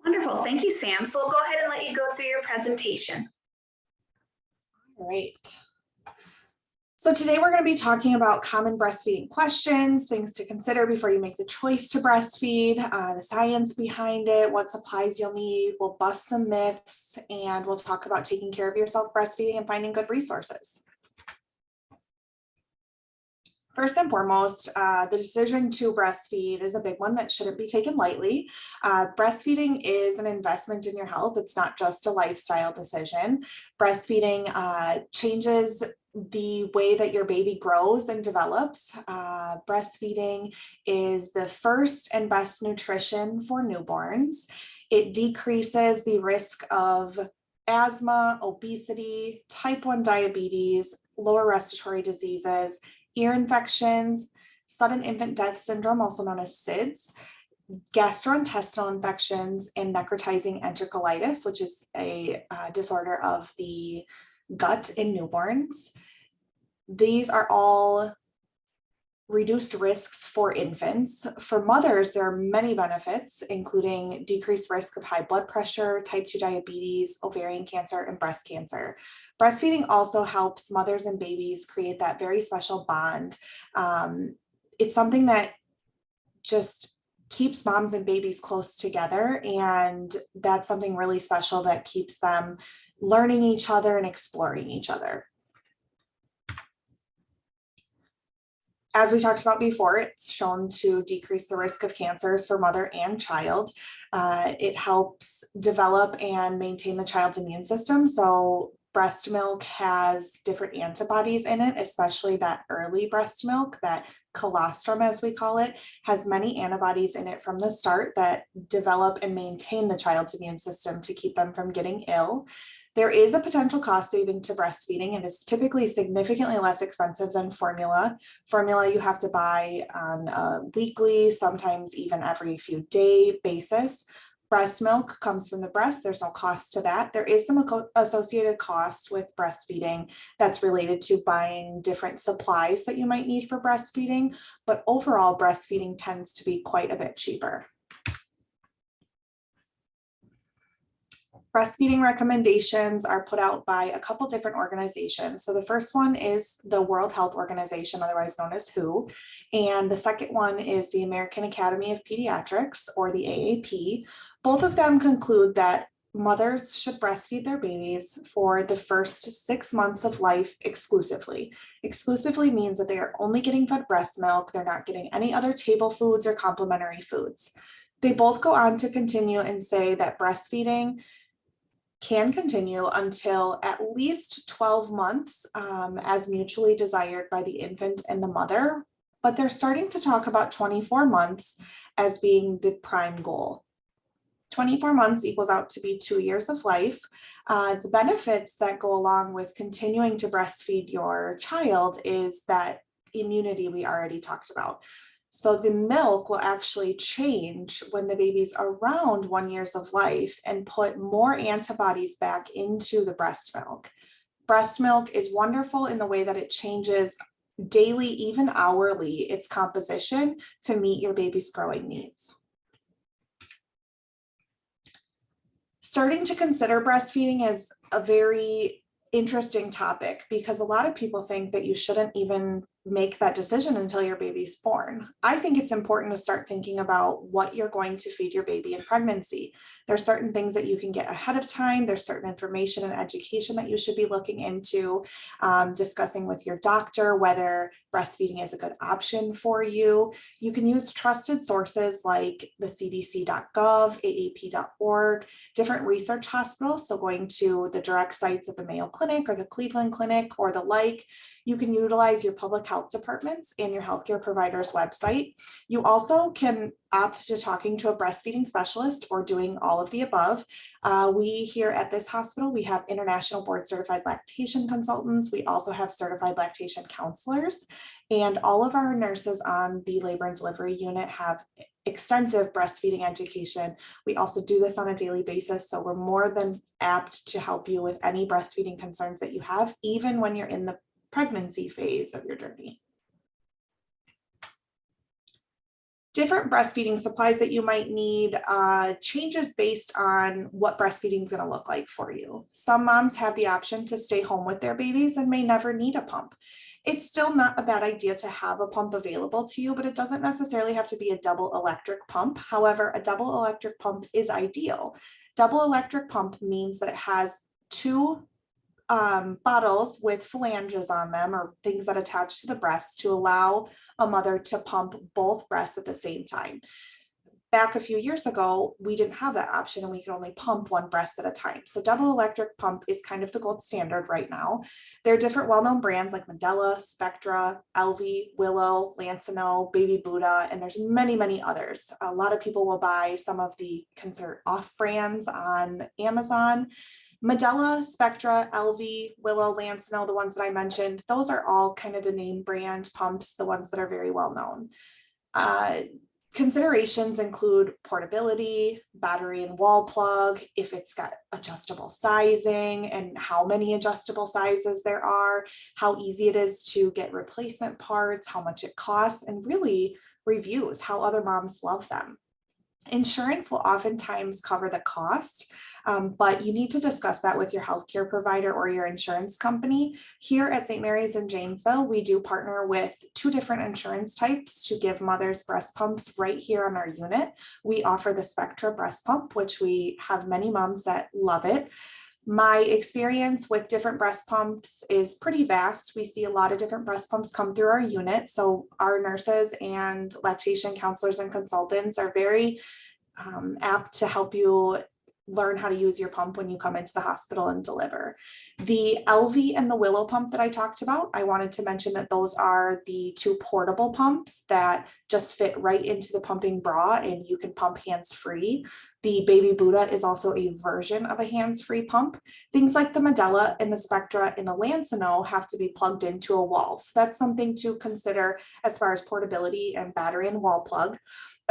Wonderful. Thank you, Sam. So we'll go ahead and let you go through your presentation. All right. So today we're going to be talking about common breastfeeding questions, things to consider before you make the choice to breastfeed, the science behind it, what supplies you'll need. We'll bust some myths, and we'll talk about taking care of yourself breastfeeding and finding good resources. First and foremost, the decision to breastfeed is a big one that shouldn't be taken lightly. Breastfeeding is an investment in your health. It's not just a lifestyle decision. Breastfeeding changes the way that your baby grows and develops. Breastfeeding is the first and best nutrition for newborns. It decreases the risk of asthma, obesity, type 1 diabetes, lower respiratory diseases, ear infections, sudden infant death syndrome, also known as SIDS, gastrointestinal infections, and necrotizing enterocolitis, which is a disorder of the gut in newborns. These are all reduced risks for infants. For mothers, there are many benefits, including decreased risk of high blood pressure, type 2 diabetes, ovarian cancer, and breast cancer. Breastfeeding also helps mothers and babies create that very special bond. It's something that just keeps moms and babies close together, and that's something really special that keeps them learning each other and exploring each other. As we talked about before, it's shown to decrease the risk of cancers for mother and child. It helps develop and maintain the child's immune system. So breast milk has different antibodies in it, especially that early breast milk, that colostrum, as we call it, has many antibodies in it from the start that develop and maintain the child's immune system to keep them from getting ill. There is a potential cost saving to breastfeeding. It is typically significantly less expensive than formula. Formula you have to buy on a weekly, sometimes even every few day basis. Breast milk comes from the breast. There's no cost to that. There is some associated cost with breastfeeding that's related to buying different supplies that you might need for breastfeeding, but overall breastfeeding tends to be quite a bit cheaper. Breastfeeding recommendations are put out by a couple different organizations. So the first one is the World Health Organization, otherwise known as WHO. And the second one is the American Academy of Pediatrics, or the AAP. Both of them conclude that mothers should breastfeed their babies for the first 6 months of life exclusively. Exclusively means that they are only getting fed breast milk. They're not getting any other table foods or complementary foods. They both go on to continue and say that breastfeeding can continue until at least 12 months as mutually desired by the infant and the mother, but they're starting to talk about 24 months as being the prime goal. 24 months equals out to be 2 years of life. The benefits that go along with continuing to breastfeed your child is that immunity we already talked about. So the milk will actually change when the baby's around 1 year of life and put more antibodies back into the breast milk. Breast milk is wonderful in the way that it changes daily, even hourly, its composition to meet your baby's growing needs. Starting to consider breastfeeding is a very interesting topic because a lot of people think that you shouldn't even make that decision until your baby's born. I think it's important to start thinking about what you're going to feed your baby in pregnancy. There's certain things that you can get ahead of time. There's certain information and education that you should be looking into, discussing with your doctor whether breastfeeding is a good option for you. You can use trusted sources like the cdc.gov, aap.org, different research hospitals. So going to the direct sites of the Mayo Clinic or the Cleveland Clinic or the like. You can utilize your public health departments and your healthcare provider's website. You also can opt to talking to a breastfeeding specialist or doing all of the above. We here at this hospital, we have international board certified lactation consultants. We also have certified lactation counselors, and all of our nurses on the labor and delivery unit have extensive breastfeeding education. We also do this on a daily basis, so we're more than apt to help you with any breastfeeding concerns that you have, even when you're in the pregnancy phase of your journey. Different breastfeeding supplies that you might need changes based on what breastfeeding is going to look like for you. Some moms have the option to stay home with their babies and may never need a pump. It's still not a bad idea to have a pump available to you, but it doesn't necessarily have to be a double electric pump. However, a double electric pump is ideal. Double electric pump means that it has two bottles with phalanges on them, or things that attach to the breast, to allow a mother to pump both breasts at the same time. Back a few years ago, we didn't have that option and we could only pump one breast at a time. So double electric pump is kind of the gold standard right now. There are different well-known brands like Medela, Spectra, Elvie, Willow, Lancino, Baby Buddha, and there's many, many others. A lot of people will buy some of the considered off brands on Amazon. Medela, Spectra, Elvie, Willow, Lancino, the ones that I mentioned, those are all kind of the name brand pumps, the ones that are very well known. Considerations include portability, battery and wall plug, if it's got adjustable sizing and how many adjustable sizes there are, how easy it is to get replacement parts, how much it costs, and really reviews, how other moms love them. Insurance will oftentimes cover the cost, but you need to discuss that with your healthcare provider or your insurance company. Here at St. Mary's in Janesville, we do partner with 2 different insurance types to give mothers breast pumps right here on our unit. We offer the Spectra breast pump, which we have many moms that love it. My experience with different breast pumps is pretty vast. We see a lot of different breast pumps come through our unit. So our nurses and lactation counselors and consultants are very apt to help you learn how to use your pump when you come into the hospital and deliver. The Elvie and the Willow pump that I talked about, I wanted to mention that those are the 2 portable pumps that just fit right into the pumping bra and you can pump hands-free. The Baby Buddha is also a version of a hands-free pump. Things like the Medela and the Spectra and the Lancino have to be plugged into a wall. So that's something to consider as far as portability and battery and wall plug.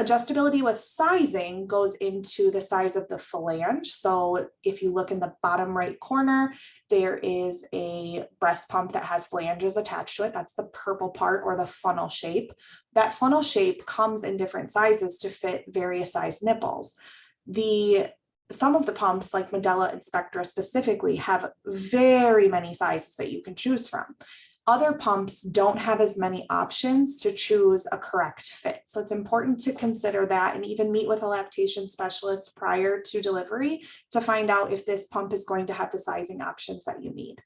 Adjustability with sizing goes into the size of the phalange. So if you look in the bottom right corner, there is a breast pump that has phalanges attached to it. That's the purple part, or the funnel shape. That funnel shape comes in different sizes to fit various size nipples. Some of the pumps, like Medela and Spectra specifically, have very many sizes that you can choose from. Other pumps don't have as many options to choose a correct fit. So it's important to consider that and even meet with a lactation specialist prior to delivery to find out if this pump is going to have the sizing options that you need.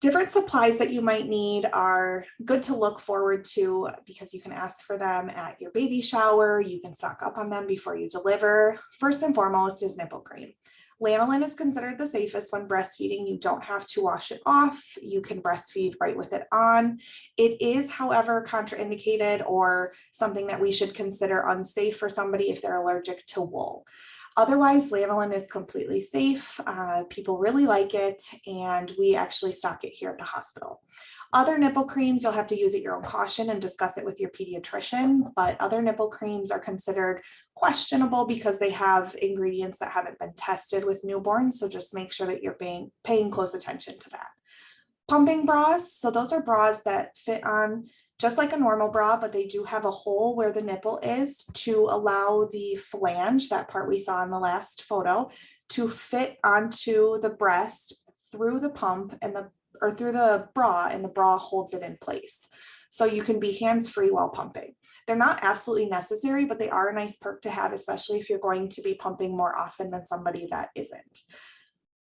Different supplies that you might need are good to look forward to because you can ask for them at your baby shower. You can stock up on them before you deliver. First and foremost is nipple cream. Lanolin is considered the safest when breastfeeding. You don't have to wash it off. You can breastfeed right with it on. It is, however, contraindicated or something that we should consider unsafe for somebody if they're allergic to wool. Otherwise, lanolin is completely safe. People really like it, and we actually stock it here at the hospital. Other nipple creams, you'll have to use at your own caution and discuss it with your pediatrician, but other nipple creams are considered questionable because they have ingredients that haven't been tested with newborns, so just make sure that you're paying close attention to that. Pumping bras, so those are bras that fit on just like a normal bra, but they do have a hole where the nipple is to allow the flange, that part we saw in the last photo, to fit onto the breast through the pump or through the bra, and the bra holds it in place. So you can be hands-free while pumping. They're not absolutely necessary, but they are a nice perk to have, especially if you're going to be pumping more often than somebody that isn't.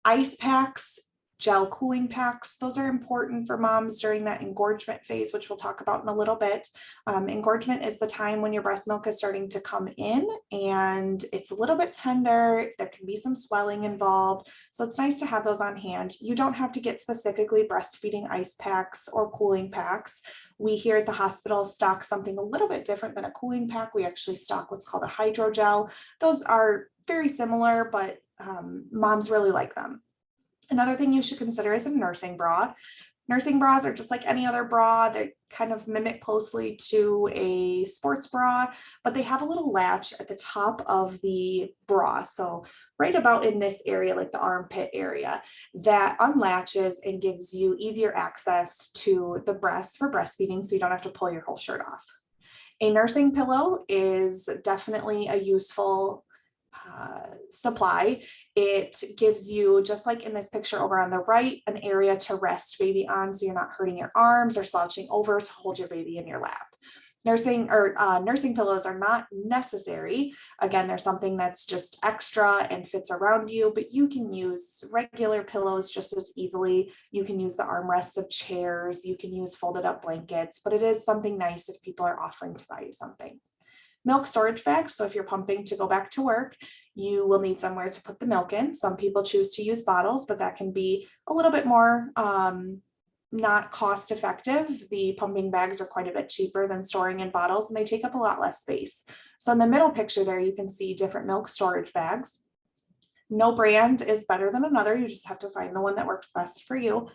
Ice packs, gel cooling packs, those are important for moms during that engorgement phase, which we'll talk about in a little bit. Engorgement is the time when your breast milk is starting to come in and it's a little bit tender. There can be some swelling involved. So it's nice to have those on hand. You don't have to get specifically breastfeeding ice packs or cooling packs. We here at the hospital stock something a little bit different than a cooling pack. We actually stock what's called a hydrogel. Those are very similar, but moms really like them. Another thing you should consider is a nursing bra. Nursing bras are just like any other bra. They kind of mimic closely to a sports bra, but they have a little latch at the top of the bra. So right about in this area, like the armpit area, that unlatches and gives you easier access to the breast for breastfeeding, so you don't have to pull your whole shirt off. A nursing pillow is definitely a useful supply. It gives you, just like in this picture over on the right, an area to rest baby on, so you're not hurting your arms or slouching over to hold your baby in your lap. Nursing pillows are not necessary. Again, there's something that's just extra and fits around you, but you can use regular pillows just as easily. You can use the armrests of chairs, you can use folded up blankets, but it is something nice if people are offering to buy you something. Milk storage bags. So if you're pumping to go back to work, you will need somewhere to put the milk in. Some people choose to use bottles, but that can be a little bit more not cost effective. The pumping bags are quite a bit cheaper than storing in bottles, and they take up a lot less space. So in the middle picture there, you can see different milk storage bags. No brand is better than another. You just have to find the one that works best for you.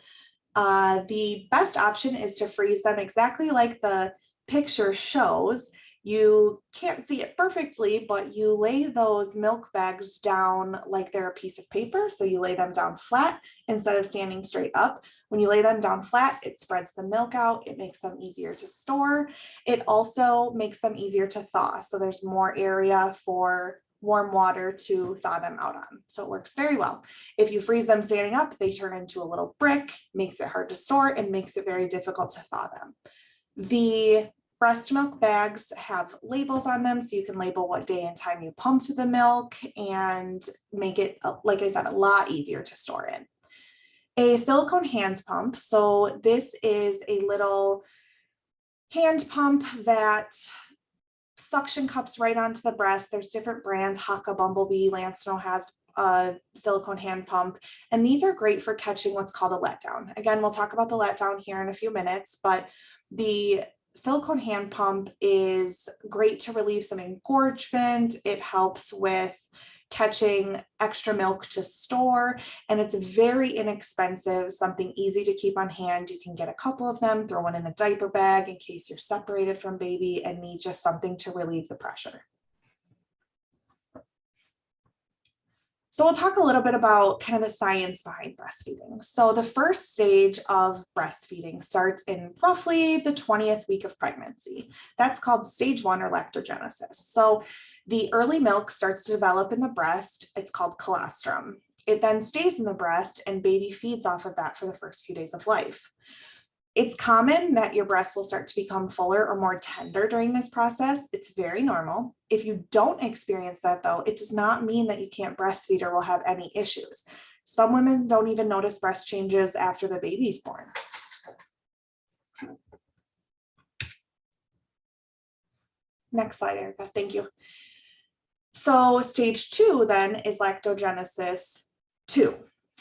The best option is to freeze them exactly like the picture shows. You can't see it perfectly, but you lay those milk bags down like they're a piece of paper. So you lay them down flat instead of standing straight up. When you lay them down flat, it spreads the milk out. It makes them easier to store. It also makes them easier to thaw. So there's more area for warm water to thaw them out on. So it works very well. If you freeze them standing up, they turn into a little brick, makes it hard to store, and makes it very difficult to thaw them. The breast milk bags have labels on them, so you can label what day and time you pumped the milk and make it, like I said, a lot easier to store in. A silicone hand pump. So this is a little hand pump that suction cups right onto the breast. There's different brands. Haka, Bumblebee, Lansnow has a silicone hand pump, and these are great for catching what's called a letdown. Again, we'll talk about the letdown here in a few minutes, but the silicone hand pump is great to relieve some engorgement. It helps with catching extra milk to store, and it's very inexpensive, something easy to keep on hand. You can get a couple of them, throw one in the diaper bag in case you're separated from baby and need just something to relieve the pressure. So we'll talk a little bit about kind of the science behind breastfeeding. So the first stage of breastfeeding starts in roughly the 20th week of pregnancy. That's called stage 1 or lactogenesis. So the early milk starts to develop in the breast. It's called colostrum. It then stays in the breast and baby feeds off of that for the first few days of life. It's common that your breast will start to become fuller or more tender during this process. It's very normal. If you don't experience that though, it does not mean that you can't breastfeed or will have any issues. Some women don't even notice breast changes after the baby's born. Next slide, Erica, thank you. So stage 2 then is lactogenesis 2.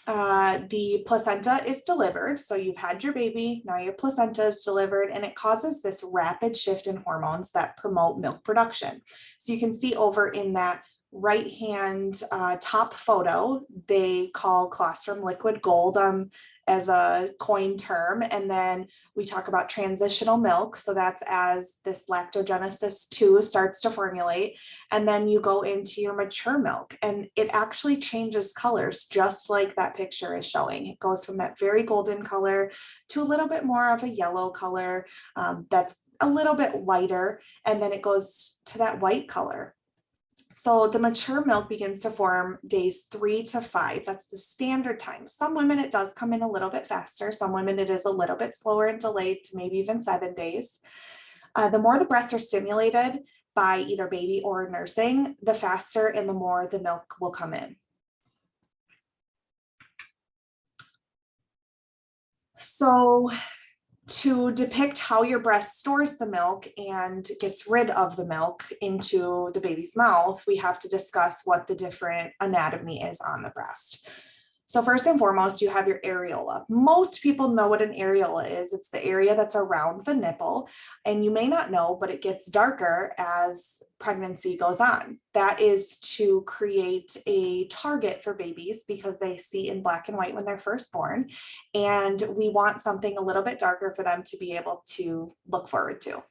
The placenta is delivered. So you've had your baby, now your placenta is delivered, and it causes this rapid shift in hormones that promote milk production. So you can see over in that right hand top photo, they call colostrum liquid gold as a coined term. And then we talk about transitional milk. So that's as this lactogenesis 2 starts to formulate. And then you go into your mature milk, and it actually changes colors just like that picture is showing. It goes from that very golden color to a little bit more of a yellow color that's a little bit lighter. And then it goes to that white color. So the mature milk begins to form days 3 to 5. That's the standard time. Some women, it does come in a little bit faster. Some women, it is a little bit slower and delayed to maybe even 7 days. The more the breasts are stimulated by either baby or nursing, the faster and the more the milk will come in. So to depict how your breast stores the milk and gets rid of the milk into the baby's mouth, we have to discuss what the different anatomy is on the breast. So first and foremost, you have your areola. Most people know what an areola is. It's the area that's around the nipple. And you may not know, but it gets darker as pregnancy goes on. That is to create a target for babies because they see in black and white when they're first born. And we want something a little bit darker for them to be able to look forward to.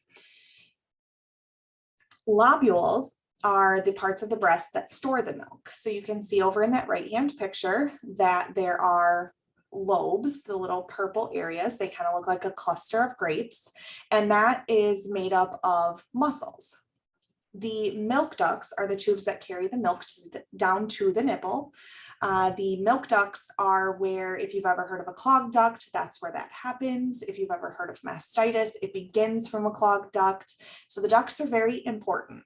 Lobules are the parts of the breast that store the milk. So you can see over in that right-hand picture that there are lobes, the little purple areas. They kind of look like a cluster of grapes, and that is made up of muscles. The milk ducts are the tubes that carry the milk down to the nipple. The milk ducts are where, if you've ever heard of a clogged duct, that's where that happens. If you've ever heard of mastitis, it begins from a clogged duct. So the ducts are very important.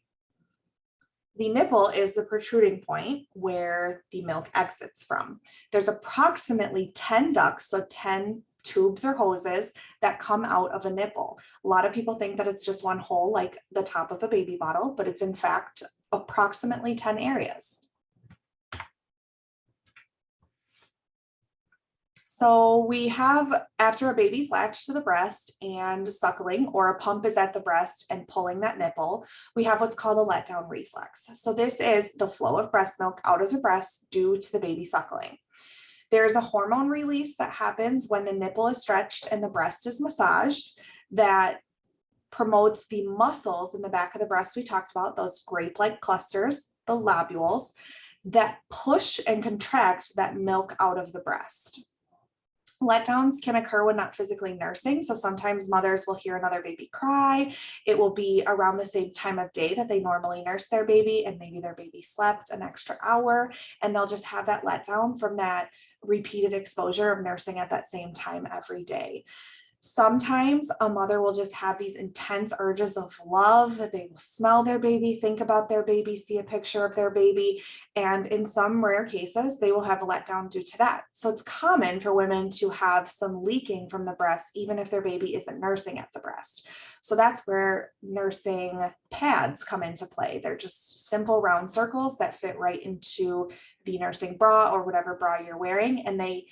The nipple is the protruding point where the milk exits from. There's approximately 10 ducts, so 10 tubes or hoses that come out of a nipple. A lot of people think that it's just one hole like the top of a baby bottle, but it's in fact approximately 10 areas. So we have, after a baby's latched to the breast and suckling, or a pump is at the breast and pulling that nipple, we have what's called a letdown reflex. So this is the flow of breast milk out of the breast due to the baby suckling. There's a hormone release that happens when the nipple is stretched and the breast is massaged that promotes the muscles in the back of the breast we talked about, those grape-like clusters, the lobules, that push and contract that milk out of the breast. Letdowns can occur when not physically nursing. So sometimes mothers will hear another baby cry. It will be around the same time of day that they normally nurse their baby, and maybe their baby slept an extra hour, and they'll just have that letdown from that repeated exposure of nursing at that same time every day. Sometimes a mother will just have these intense urges of love that they will smell their baby, think about their baby, see a picture of their baby. And in some rare cases, they will have a letdown due to that. So it's common for women to have some leaking from the breast, even if their baby isn't nursing at the breast. So that's where nursing pads come into play. They're just simple round circles that fit right into the nursing bra or whatever bra you're wearing, and they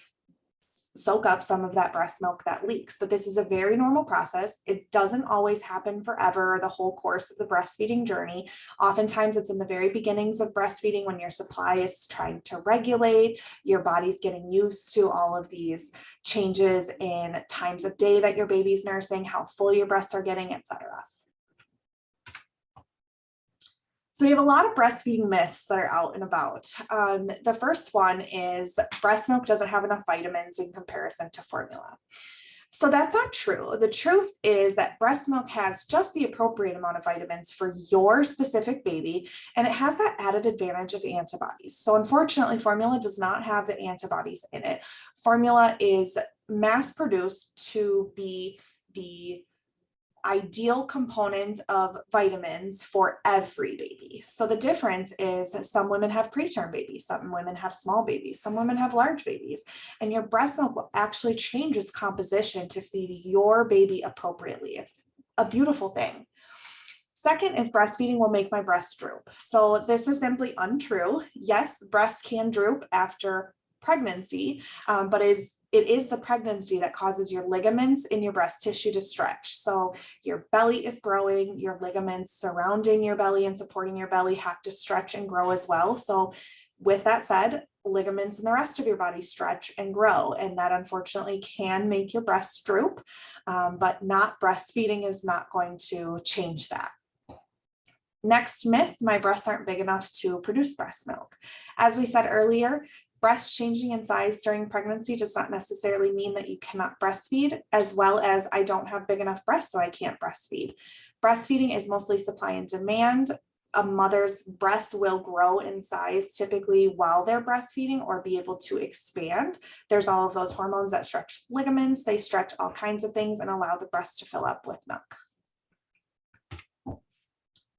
soak up some of that breast milk that leaks. But this is a very normal process. It doesn't always happen forever, the whole course of the breastfeeding journey. Oftentimes it's in the very beginnings of breastfeeding when your supply is trying to regulate, your body's getting used to all of these changes in times of day that your baby's nursing, how full your breasts are getting, etc. So we have a lot of breastfeeding myths that are out and about. The first one is breast milk doesn't have enough vitamins in comparison to formula. So that's not true. The truth is that breast milk has just the appropriate amount of vitamins for your specific baby, and it has that added advantage of antibodies. So unfortunately, formula does not have the antibodies in it. Formula is mass produced to be the ideal component of vitamins for every baby. So the difference is some women have preterm babies, some women have small babies, some women have large babies, and your breast milk will actually change its composition to feed your baby appropriately. It's a beautiful thing. Second is breastfeeding will make my breast droop. So this is simply untrue. Yes, breasts can droop after pregnancy, but it is the pregnancy that causes your ligaments in your breast tissue to stretch. So your belly is growing, your ligaments surrounding your belly and supporting your belly have to stretch and grow as well. So with that said, ligaments in the rest of your body stretch and grow, and that unfortunately can make your breast droop, but not breastfeeding is not going to change that. Next myth, my breasts aren't big enough to produce breast milk. As we said earlier, breasts changing in size during pregnancy does not necessarily mean that you cannot breastfeed, as well as I don't have big enough breasts, so I can't breastfeed. Breastfeeding is mostly supply and demand. A mother's breast will grow in size typically while they're breastfeeding or be able to expand. There's all of those hormones that stretch ligaments, they stretch all kinds of things and allow the breast to fill up with milk.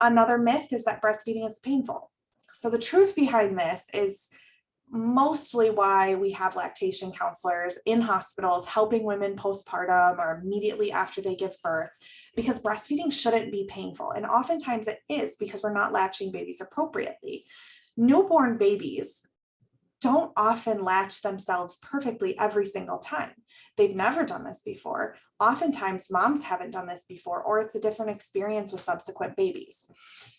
Another myth is that breastfeeding is painful. So the truth behind this is mostly why we have lactation counselors in hospitals helping women postpartum or immediately after they give birth, because breastfeeding shouldn't be painful. And oftentimes it is because we're not latching babies appropriately. Newborn babies don't often latch themselves perfectly every single time. They've never done this before. Oftentimes moms haven't done this before, or it's a different experience with subsequent babies.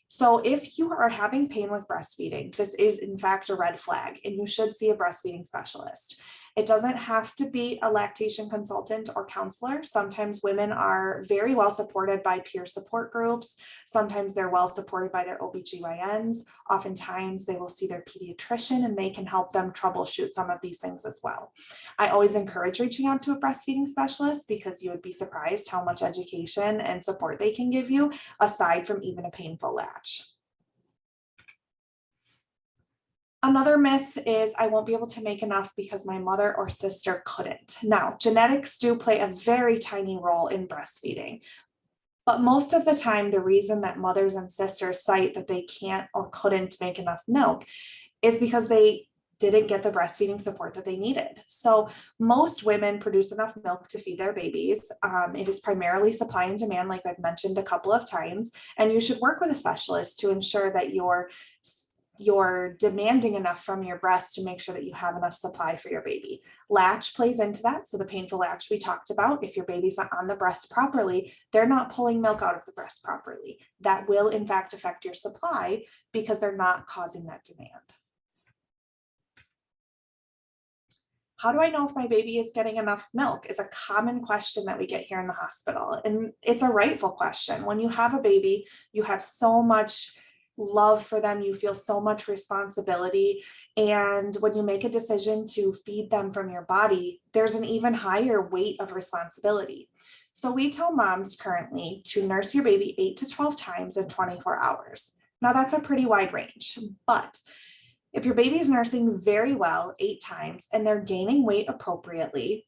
So if you are having pain with breastfeeding, this is in fact a red flag, and you should see a breastfeeding specialist. It doesn't have to be a lactation consultant or counselor. Sometimes women are very well supported by peer support groups. Sometimes they're well supported by their OBGYNs. Oftentimes they will see their pediatrician and they can help them troubleshoot some of these things as well. I always encourage reaching out to a breastfeeding specialist because you would be surprised how much education and support they can give you aside from even a painful latch. Another myth is I won't be able to make enough because my mother or sister couldn't. Now, genetics do play a very tiny role in breastfeeding, but most of the time, the reason that mothers and sisters cite that they can't or couldn't make enough milk is because they didn't get the breastfeeding support that they needed. So most women produce enough milk to feed their babies. It is primarily supply and demand, like I've mentioned a couple of times, and you should work with a specialist to ensure that you're demanding enough from your breast to make sure that you have enough supply for your baby. Latch plays into that. So the painful latch we talked about, if your baby's not on the breast properly, they're not pulling milk out of the breast properly. That will in fact affect your supply because they're not causing that demand. How do I know if my baby is getting enough milk is a common question that we get here in the hospital. And it's a rightful question. When you have a baby, you have so much love for them, you feel so much responsibility. And when you make a decision to feed them from your body, there's an even higher weight of responsibility. So we tell moms currently to nurse your baby 8 to 12 times in 24 hours. Now that's a pretty wide range, but if your baby is nursing very well 8 times and they're gaining weight appropriately,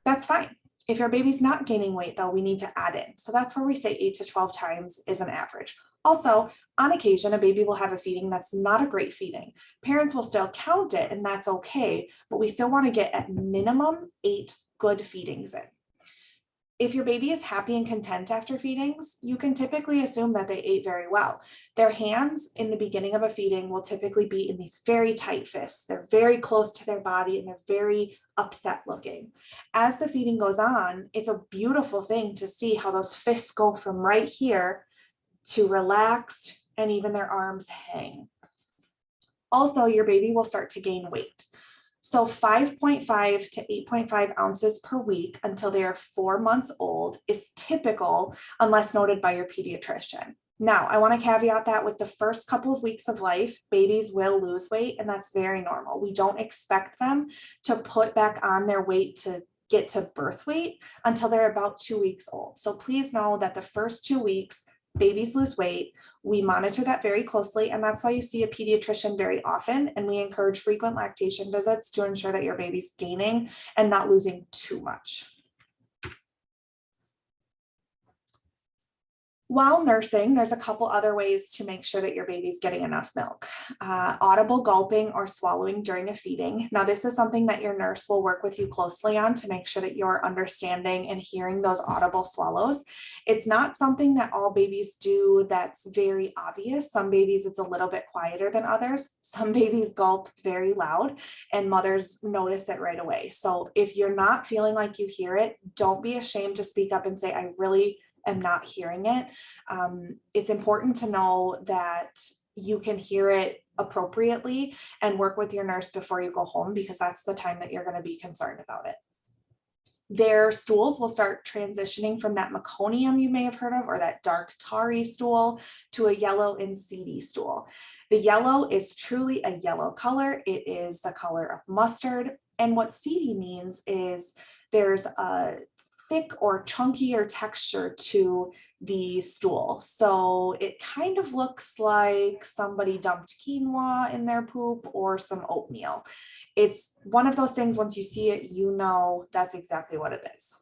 that's fine. If your baby's not gaining weight though, we need to add in. So that's where we say 8 to 12 times is an average. Also, on occasion, a baby will have a feeding that's not a great feeding. Parents will still count it and that's okay, but we still want to get at minimum 8 good feedings in. If your baby is happy and content after feedings, you can typically assume that they ate very well. Their hands in the beginning of a feeding will typically be in these very tight fists. They're very close to their body and they're very upset looking. As the feeding goes on, it's a beautiful thing to see how those fists go from right here to relaxed and even their arms hang. Also, your baby will start to gain weight. So 5.5 to 8.5 ounces per week until they are 4 months old is typical unless noted by your pediatrician. Now, I want to caveat that with the first couple of weeks of life, babies will lose weight, and that's very normal. We don't expect them to put back on their weight to get to birth weight until they're about 2 weeks old. So please know that the first 2 weeks, babies lose weight. We monitor that very closely, and that's why you see a pediatrician very often, and we encourage frequent lactation visits to ensure that your baby's gaining and not losing too much. While nursing, there's a couple other ways to make sure that your baby's getting enough milk. Audible gulping or swallowing during a feeding. Now, this is something that your nurse will work with you closely on to make sure that you're understanding and hearing those audible swallows. It's not something that all babies do that's very obvious. Some babies, it's a little bit quieter than others. Some babies gulp very loud and mothers notice it right away. So if you're not feeling like you hear it, don't be ashamed to speak up and say, I really am not hearing it. It's important to know that you can hear it appropriately and work with your nurse before you go home, because that's the time that you're going to be concerned about it. Their stools will start transitioning from that meconium you may have heard of, or that dark tarry stool, to a yellow and seedy stool. The yellow is truly a yellow color. It is the color of mustard. And what seedy means is there's a thick or chunkier texture to the stool. So it kind of looks like somebody dumped quinoa in their poop or some oatmeal. It's one of those things, once you see it, you know that's exactly what it is.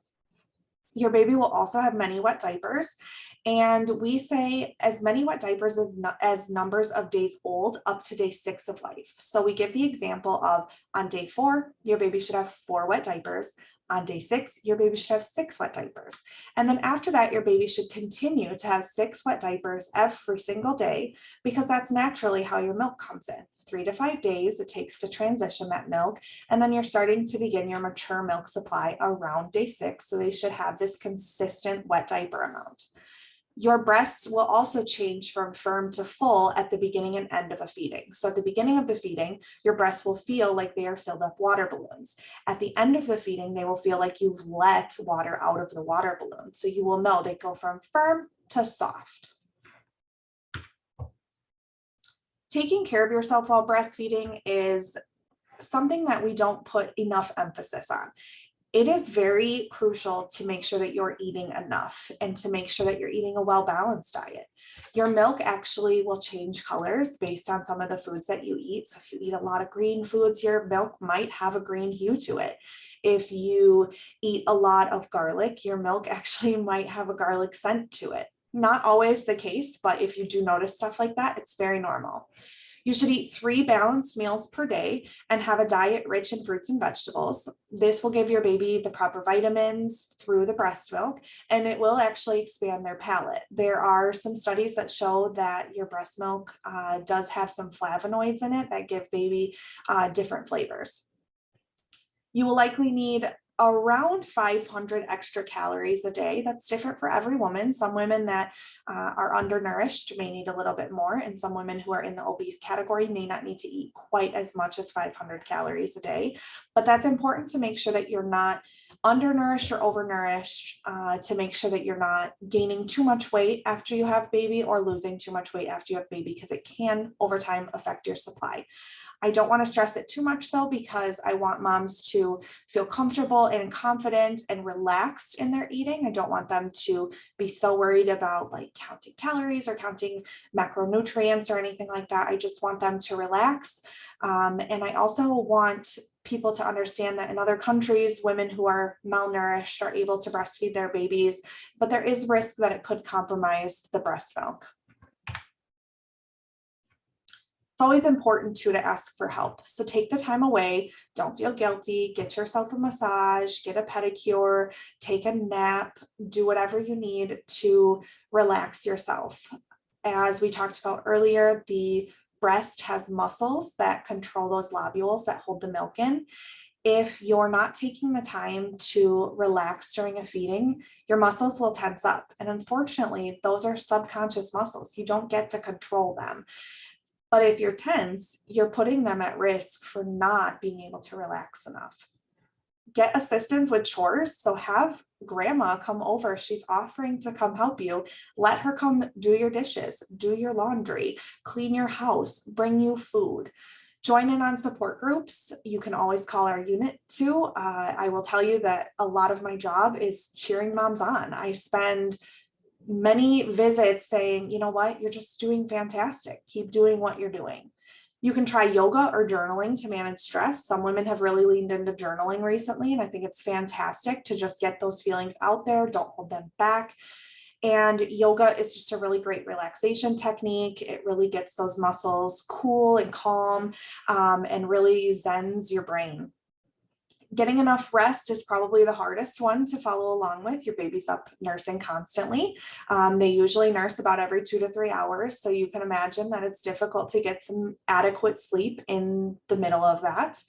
Your baby will also have many wet diapers. And we say as many wet diapers as numbers of days old up to day 6 of life. So we give the example of on day 4, your baby should have 4 wet diapers. On day 6, your baby should have 6 wet diapers. And then after that, your baby should continue to have 6 wet diapers every single day, because that's naturally how your milk comes in. 3 to 5 days it takes to transition that milk. And then you're starting to begin your mature milk supply around day 6. So they should have this consistent wet diaper amount. Your breasts will also change from firm to full at the beginning and end of a feeding. So at the beginning of the feeding, your breasts will feel like they are filled up water balloons. At the end of the feeding, they will feel like you've let water out of the water balloon. So you will know they go from firm to soft. Taking care of yourself while breastfeeding is something that we don't put enough emphasis on. It is very crucial to make sure that you're eating enough and to make sure that you're eating a well-balanced diet. Your milk actually will change colors based on some of the foods that you eat. So if you eat a lot of green foods, your milk might have a green hue to it. If you eat a lot of garlic, your milk actually might have a garlic scent to it. Not always the case, but if you do notice stuff like that, it's very normal. You should eat 3 balanced meals per day and have a diet rich in fruits and vegetables. This will give your baby the proper vitamins through the breast milk, and it will actually expand their palate. There are some studies that show that your breast milk does have some flavonoids in it that give baby different flavors. You will likely need around 500 extra calories a day. That's different for every woman. Some women that are undernourished may need a little bit more, and some women who are in the obese category may not need to eat quite as much as 500 calories a day. But that's important to make sure that you're not undernourished or overnourished, to make sure that you're not gaining too much weight after you have baby or losing too much weight after you have baby, because it can over time affect your supply. I don't want to stress it too much though, because I want moms to feel comfortable and confident and relaxed in their eating. I don't want them to be so worried about like counting calories or counting macronutrients or anything like that. I just want them to relax. And I also want people to understand that in other countries, women who are malnourished are able to breastfeed their babies, but there is risk that it could compromise the breast milk. It's always important too to ask for help. So take the time away, don't feel guilty, get yourself a massage, get a pedicure, take a nap, do whatever you need to relax yourself. As we talked about earlier, the breast has muscles that control those lobules that hold the milk in. If you're not taking the time to relax during a feeding, your muscles will tense up. And unfortunately, those are subconscious muscles. You don't get to control them. But if you're tense, you're putting them at risk for not being able to relax enough. Get assistance with chores. So have grandma come over. She's offering to come help you. Let her come do your dishes, do your laundry, clean your house, bring you food. Join in on support groups. You can always call our unit too. I will tell you that a lot of my job is cheering moms on. I spend many visits saying, you know what, you're just doing fantastic. Keep doing what you're doing. You can try yoga or journaling to manage stress. Some women have really leaned into journaling recently, and I think it's fantastic to just get those feelings out there. Don't hold them back. And yoga is just a really great relaxation technique. It really gets those muscles cool and calm, and really zens your brain. Getting enough rest is probably the hardest one to follow along with. Your baby's up nursing constantly. They usually nurse about every 2 to 3 hours. So you can imagine that it's difficult to get some adequate sleep in the middle of that.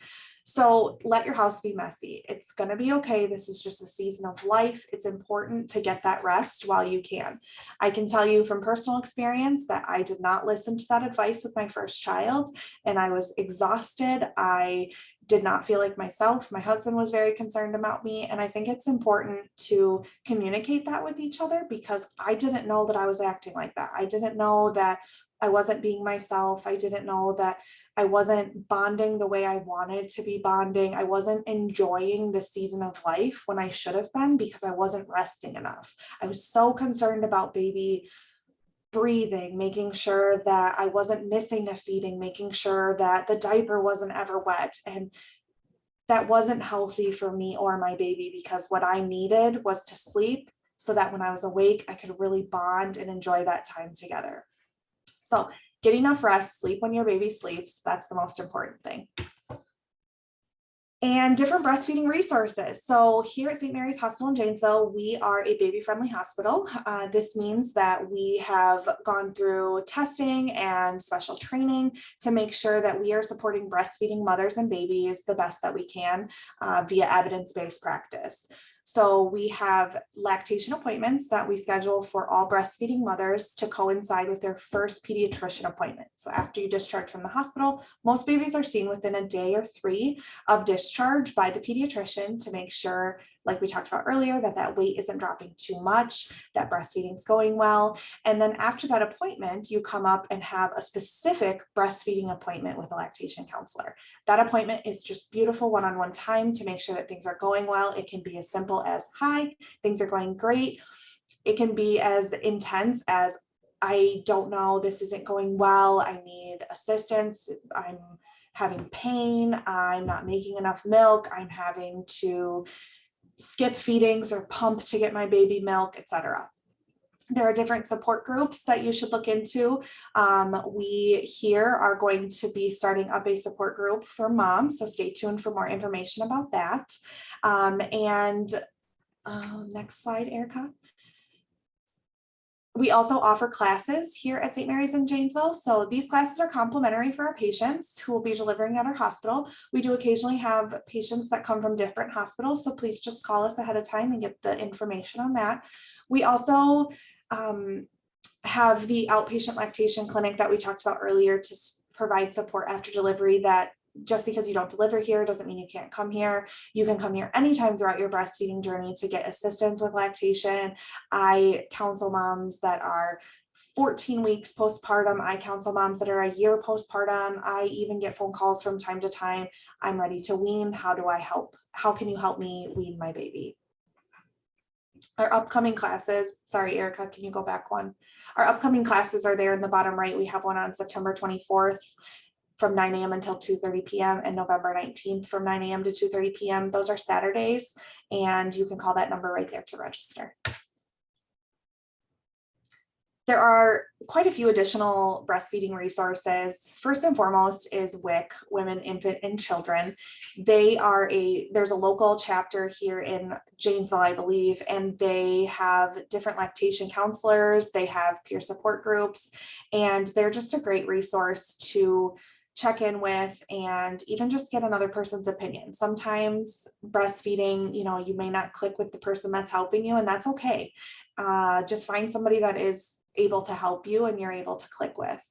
So let your house be messy. It's going to be okay. This is just a season of life. It's important to get that rest while you can. I can tell you from personal experience that I did not listen to that advice with my first child, and I was exhausted. I did not feel like myself. My husband was very concerned about me. And I think it's important to communicate that with each other, because I didn't know that I was acting like that. I didn't know that I wasn't being myself. I didn't know that I wasn't bonding the way I wanted to be bonding. I wasn't enjoying the season of life when I should have been, because I wasn't resting enough. I was so concerned about baby breathing, making sure that I wasn't missing a feeding, making sure that the diaper wasn't ever wet. And that wasn't healthy for me or my baby, because what I needed was to sleep so that when I was awake, I could really bond and enjoy that time together. So get enough rest, sleep when your baby sleeps. That's the most important thing. And different breastfeeding resources. So here at St. Mary's Hospital in Janesville, we are a baby-friendly hospital. This means that we have gone through testing and special training to make sure that we are supporting breastfeeding mothers and babies the best that we can via evidence-based practice. So we have lactation appointments that we schedule for all breastfeeding mothers to coincide with their first pediatrician appointment. So after you discharge from the hospital, most babies are seen within a day or 3 of discharge by the pediatrician to make sure, like we talked about earlier, that that weight isn't dropping too much, that breastfeeding is going well. And then after that appointment, you come up and have a specific breastfeeding appointment with a lactation counselor. That appointment is just beautiful one-on-one time to make sure that things are going well. It can be as simple as, hi, things are going great. It can be as intense as, I don't know, this isn't going well, I need assistance, I'm having pain, I'm not making enough milk, I'm having to skip feedings or pump to get my baby milk, etc. There are different support groups that you should look into. We here are going to be starting up a support group for moms, so stay tuned for more information about that. Next slide, Erica. We also offer classes here at St. Mary's in Janesville. So these classes are complimentary for our patients who will be delivering at our hospital. We do occasionally have patients that come from different hospitals, so please just call us ahead of time and get the information on that. We also have the outpatient lactation clinic that we talked about earlier to provide support after delivery. That just because you don't deliver here doesn't mean you can't come here. You can come here anytime throughout your breastfeeding journey to get assistance with lactation. I counsel moms that are 14 weeks postpartum. I counsel moms that are a year postpartum. I even get phone calls from time to time. I'm ready to wean. How do I help? How can you help me wean my baby? Our upcoming classes, sorry, Erica, can you go back one? Our upcoming classes are there in the bottom right. We have one on September 24th. From 9 a.m. until 2:30 p.m. and November 19th from 9 a.m. to 2:30 p.m. Those are Saturdays, and you can call that number right there to register. There are quite a few additional breastfeeding resources. First and foremost is WIC, Women, Infant, and Children. There's a local chapter here in Janesville, I believe, and they have different lactation counselors, they have peer support groups, and they're just a great resource to check in with and even just get another person's opinion. Sometimes breastfeeding, you may not click with the person that's helping you, and that's okay. Just find somebody that is able to help you and you're able to click with.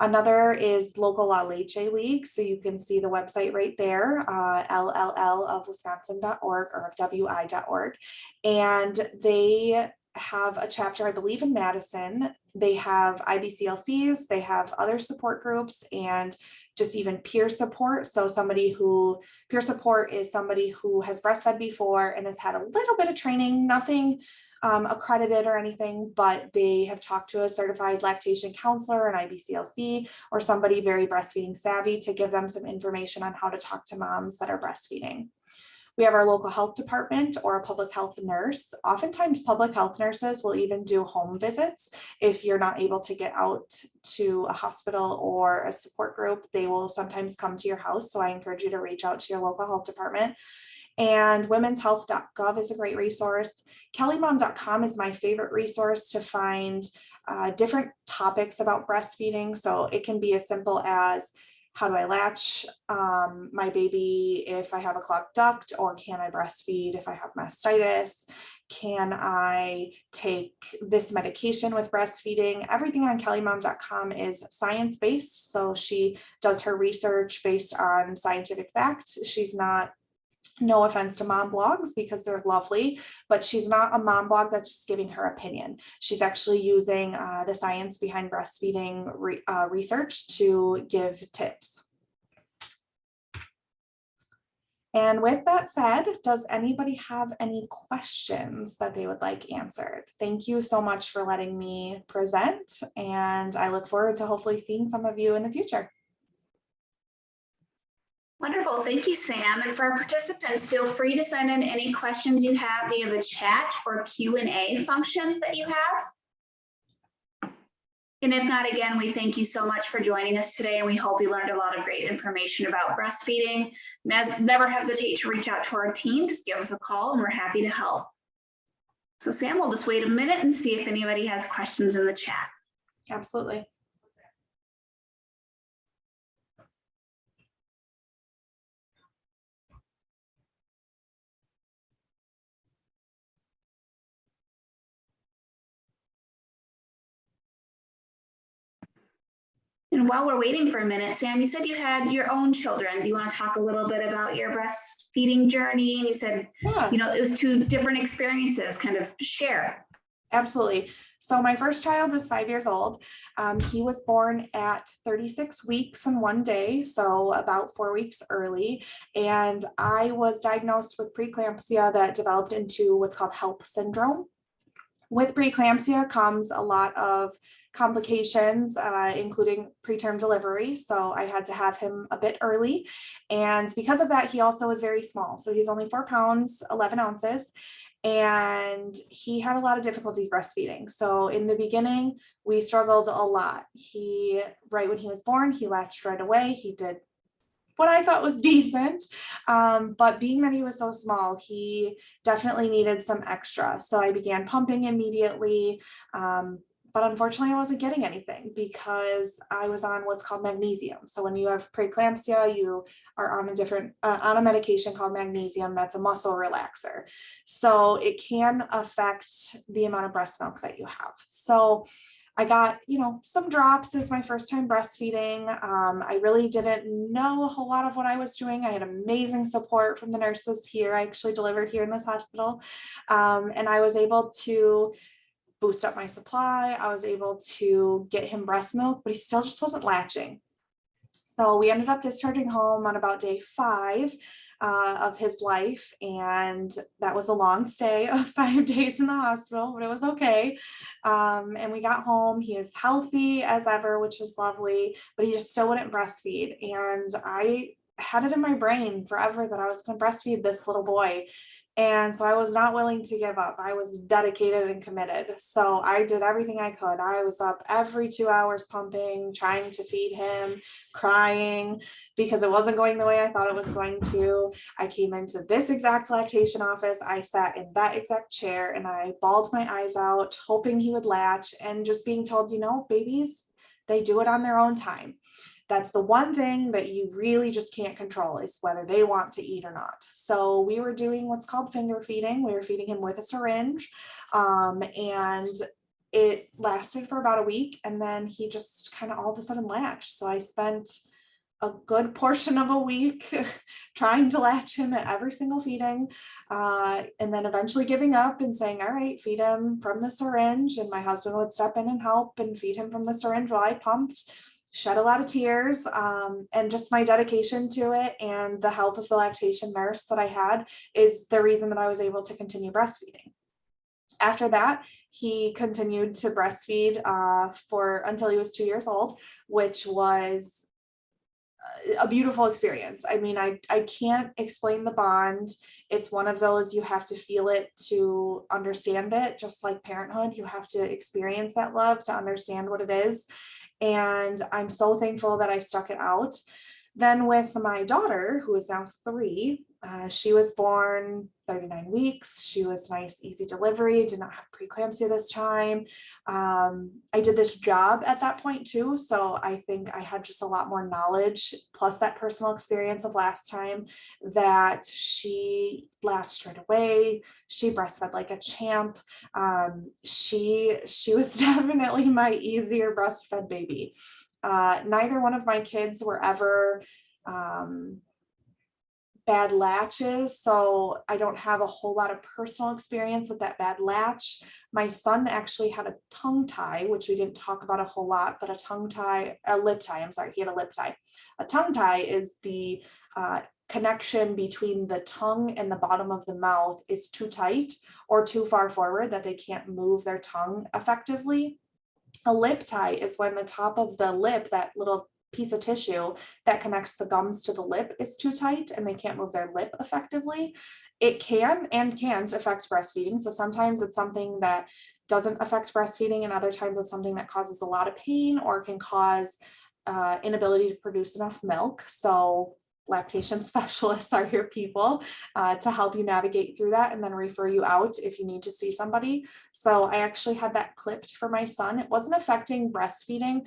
Another is local La Leche League. So you can see the website right there, LLL-of-Wisconsin.org or of WI.org. And they have a chapter, I believe, in Madison. They have IBCLCs, they have other support groups, and just even peer support. So peer support is somebody who has breastfed before and has had a little bit of training, nothing accredited or anything, but they have talked to a certified lactation counselor, an IBCLC, or somebody very breastfeeding savvy to give them some information on how to talk to moms that are breastfeeding. We have our local health department or a public health nurse. Oftentimes public health nurses will even do home visits. If you're not able to get out to a hospital or a support group, they will sometimes come to your house. So I encourage you to reach out to your local health department. And womenshealth.gov is a great resource. kellymom.com is my favorite resource to find different topics about breastfeeding. So it can be as simple as, how do I latch my baby if I have a clogged duct, or can I breastfeed if I have mastitis? Can I take this medication with breastfeeding? Everything on kellymom.com is science-based. So she does her research based on scientific fact. She's not, no offense to mom blogs because they're lovely, but she's not a mom blog that's just giving her opinion. She's actually using the science behind breastfeeding research to give tips. And with that said, does anybody have any questions that they would like answered? Thank you so much for letting me present, and I look forward to hopefully seeing some of you in the future. Wonderful. Thank you, Sam. And for our participants, feel free to send in any questions you have via the chat or Q&A functions that you have. And if not, again, we thank you so much for joining us today, and we hope you learned a lot of great information about breastfeeding. Never hesitate to reach out to our team. Just give us a call and we're happy to help. So Sam, we'll just wait a minute and see if anybody has questions in the chat. Absolutely. And while we're waiting for a minute, Sam, you said you had your own children. Do you want to talk a little bit about your breastfeeding journey? And you said, Yeah. it was 2 different experiences, kind of share. Absolutely. So my first child is 5 years old. He was born at 36 weeks and 1 day, so about 4 weeks early. And I was diagnosed with preeclampsia that developed into what's called HELP syndrome. With preeclampsia comes a lot of complications, including preterm delivery. So I had to have him a bit early. And because of that, he also was very small. So he's only 4 pounds, 11 ounces. And he had a lot of difficulties breastfeeding. So in the beginning, we struggled a lot. Right when he was born, he latched right away. He did what I thought was decent. But being that he was so small, he definitely needed some extra. So I began pumping immediately. But unfortunately, I wasn't getting anything because I was on what's called magnesium. So when you have preeclampsia, you are on a medication called magnesium. That's a muscle relaxer. So it can affect the amount of breast milk that you have. So I got, some drops. It was my first time breastfeeding. I really didn't know a whole lot of what I was doing. I had amazing support from the nurses here. I actually delivered here in this hospital. And I was able to boost up my supply. I was able to get him breast milk, but he still just wasn't latching. So we ended up discharging home on about day 5 of his life. And that was a long stay of 5 days in the hospital, but it was okay. And we got home. He is healthy as ever, which was lovely, but he just still wouldn't breastfeed. And I had it in my brain forever that I was going to breastfeed this little boy. And so I was not willing to give up. I was dedicated and committed. So I did everything I could. I was up every 2 hours pumping, trying to feed him, crying because it wasn't going the way I thought it was going to. I came into this exact lactation office. I sat in that exact chair and I bawled my eyes out, hoping he would latch, and just being told, babies, they do it on their own time. That's the one thing that you really just can't control, is whether they want to eat or not. So we were doing what's called finger feeding. We were feeding him with a syringe, and it lasted for about a week, and then he just kind of all of a sudden latched. So I spent a good portion of a week trying to latch him at every single feeding, and then eventually giving up and saying, all right, feed him from the syringe. And my husband would step in and help and feed him from the syringe while I pumped. Shed a lot of tears, and just my dedication to it and the help of the lactation nurse that I had is the reason that I was able to continue breastfeeding. After that, he continued to breastfeed until he was 2 years old, which was a beautiful experience. I mean, I can't explain the bond. It's one of those, you have to feel it to understand it. Just like parenthood, you have to experience that love to understand what it is. And I'm so thankful that I stuck it out. Then with my daughter, who is now 3, she was born 39 weeks. She was nice, easy delivery, did not have preeclampsia this time. I did this job at that point too. So I think I had just a lot more knowledge, plus that personal experience of last time, that she latched right away. She breastfed like a champ. She was definitely my easier breastfed baby. Neither one of my kids were ever bad latches, so I don't have a whole lot of personal experience with that bad latch. My son actually had a tongue tie, which we didn't talk about a whole lot, but a lip tie, I'm sorry, he had a lip tie. A tongue tie is the connection between the tongue and the bottom of the mouth is too tight or too far forward that they can't move their tongue effectively. A lip tie is when the top of the lip, that little piece of tissue that connects the gums to the lip, is too tight and they can't move their lip effectively. it can and can't affect breastfeeding. So sometimes it's something that doesn't affect breastfeeding, and other times it's something that causes a lot of pain or can cause inability to produce enough milk. So lactation specialists are your people to help you navigate through that and then refer you out if you need to see somebody. So I actually had that clipped for my son. It wasn't affecting breastfeeding,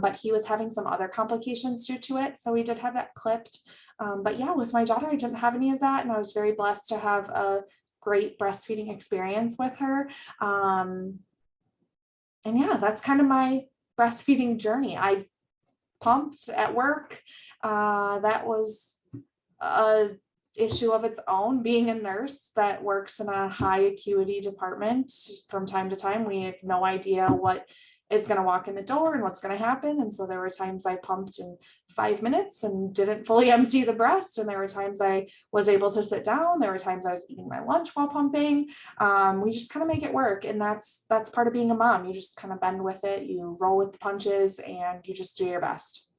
but he was having some other complications due to it. So we did have that clipped. But yeah, with my daughter, I didn't have any of that. And I was very blessed to have a great breastfeeding experience with her. And yeah, that's kind of my breastfeeding journey. I pumped at work. That was a issue of its own, being a nurse that works in a high acuity department. From time to time, we have no idea what is going to walk in the door and what's going to happen. And so there were times I pumped in 5 minutes and didn't fully empty the breast. And there were times I was able to sit down. There were times I was eating my lunch while pumping. We just kind of make it work. And that's part of being a mom. You just kind of bend with it. You roll with the punches and you just do your best.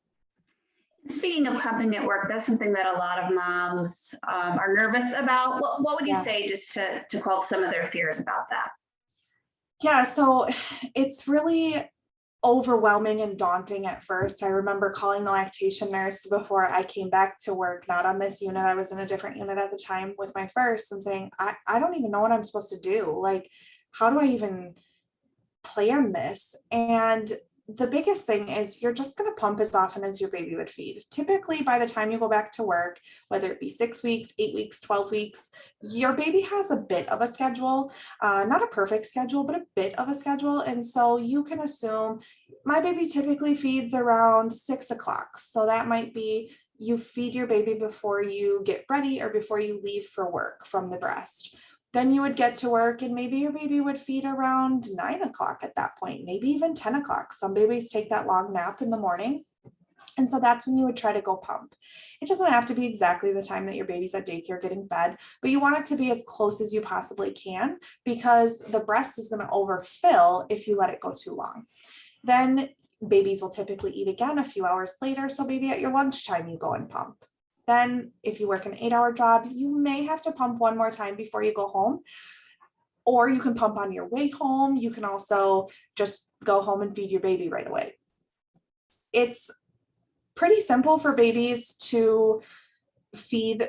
Speaking of pumping at work, that's something that a lot of moms are nervous about. What would you say just to quell some of their fears about that? Yeah, so it's really overwhelming and daunting at first. I remember calling the lactation nurse before I came back to work, not on this unit. I was in a different unit at the time with my first, and saying, I don't even know what I'm supposed to do. Like, how do I even plan this? And the biggest thing is you're just going to pump as often as your baby would feed. Typically, by the time you go back to work, whether it be 6 weeks, 8 weeks, 12 weeks, your baby has a bit of a schedule, not a perfect schedule, but a bit of a schedule. And so you can assume my baby typically feeds around 6 o'clock. So that might be you feed your baby before you get ready or before you leave for work from the breast. Then you would get to work and maybe your baby would feed around 9 o'clock at that point, maybe even 10 o'clock. Some babies take that long nap in the morning. And so that's when you would try to go pump. It doesn't have to be exactly the time that your baby's at daycare getting fed, but you want it to be as close as you possibly can, because the breast is going to overfill if you let it go too long. Then babies will typically eat again a few hours later. So maybe at your lunchtime, you go and pump. Then if you work an 8-hour job, you may have to pump one more time before you go home, or you can pump on your way home. You can also just go home and feed your baby right away. It's pretty simple for babies to feed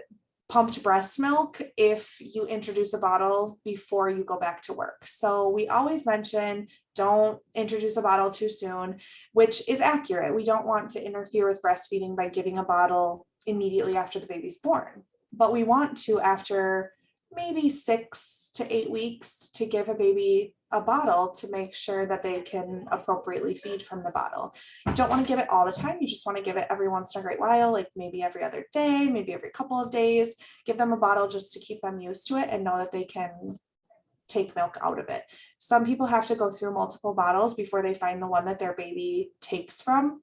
pumped breast milk if you introduce a bottle before you go back to work. So we always mention don't introduce a bottle too soon, which is accurate. We don't want to interfere with breastfeeding by giving a bottle immediately after the baby's born, but we want to, after maybe 6 to 8 weeks, to give a baby a bottle to make sure that they can appropriately feed from the bottle. You don't want to give it all the time. You just want to give it every once in a great while, like maybe every other day, maybe every couple of days. Give them a bottle just to keep them used to it and know that they can take milk out of it. Some people have to go through multiple bottles before they find the one that their baby takes from.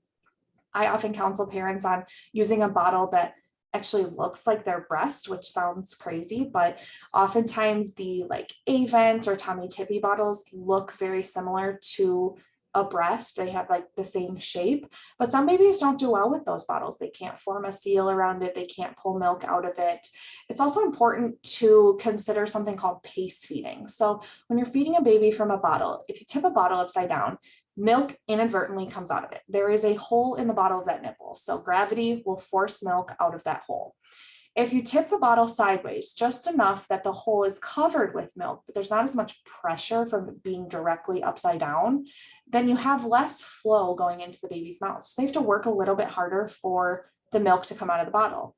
I often counsel parents on using a bottle that actually looks like their breast, which sounds crazy, but oftentimes the like Avent or Tommy Tippy bottles look very similar to a breast. They have like the same shape, but some babies don't do well with those bottles. They can't form a seal around it. They can't pull milk out of it. It's also important to consider something called pace feeding. So when you're feeding a baby from a bottle, if you tip a bottle upside down, milk inadvertently comes out of it. There is a hole in the bottom of that nipple. So gravity will force milk out of that hole. If you tip the bottle sideways, just enough that the hole is covered with milk, but there's not as much pressure from being directly upside down, then you have less flow going into the baby's mouth. So they have to work a little bit harder for the milk to come out of the bottle.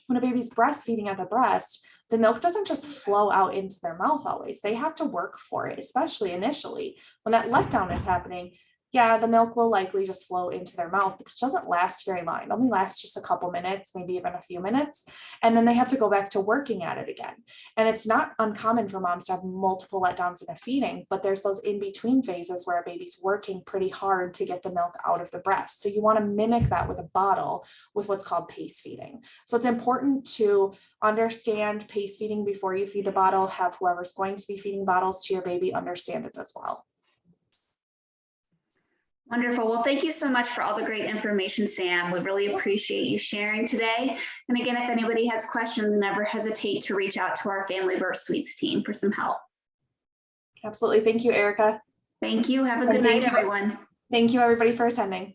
When a baby's breastfeeding at the breast, the milk doesn't just flow out into their mouth always. They have to work for it, especially initially. When that letdown is happening, yeah, the milk will likely just flow into their mouth, but it doesn't last very long. It only lasts just a couple minutes, maybe even a few minutes. And then they have to go back to working at it again. And it's not uncommon for moms to have multiple letdowns in a feeding, but there's those in-between phases where a baby's working pretty hard to get the milk out of the breast. So you want to mimic that with a bottle with what's called pace feeding. So it's important to understand pace feeding before you feed the bottle, have whoever's going to be feeding bottles to your baby understand it as well. Wonderful. Well, thank you so much for all the great information, Sam. We really appreciate you sharing today. And again, if anybody has questions, never hesitate to reach out to our Family Birth Suites team for some help. Absolutely. Thank you, Erica. Thank you. Have a And good night, thank you. everyone. Thank you, everybody, for attending.